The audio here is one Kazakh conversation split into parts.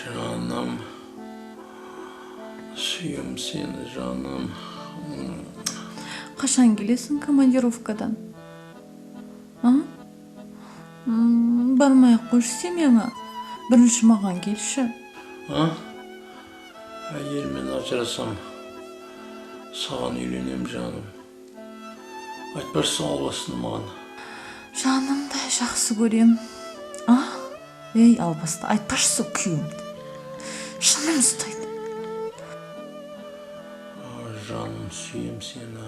Canım. Suyum seni canım. Kaçan geliyorsun komandirovkadan? Ha? Barmayak koş semyana. Birinci mağan gelişi. Ha? Eğer ben açarasam sağın үйленем canım. Айтпарсың албасын маған. Жаным да жақсы көрем. Ей, албасты, айтпашсы күйеуімді. Шыным ұстайды. Жаным, сүйем сені.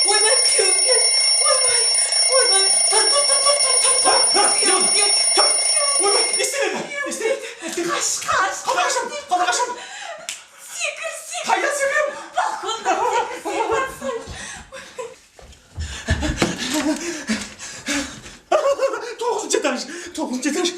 Ойбай, күйеуім кел. Ойбай. Ойбай, естеледі. Қаш. Қалда қашам. Секір. Қайда секірем? Балконда секір. Тоғызыншы этаж.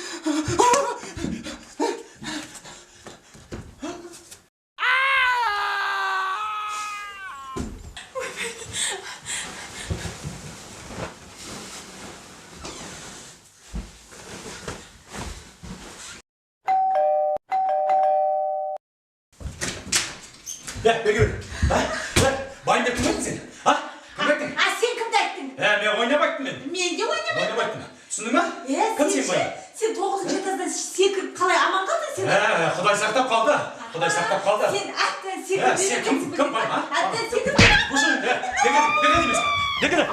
Begüm. Bayım da kımdın sen? Kımdın? Sen kimді айттың? Ben oynamaktım ben. Мен де ойнамайм. Oynamaktım. Түсіндің ма? Кім сен bayım? Сен 9-шы этаждан секіріп қалай аман қалдың сен? Құдай сақтап қалды. Сен аттан секіріп Сен кім bayım? Аттан секіріп Бекеді емес.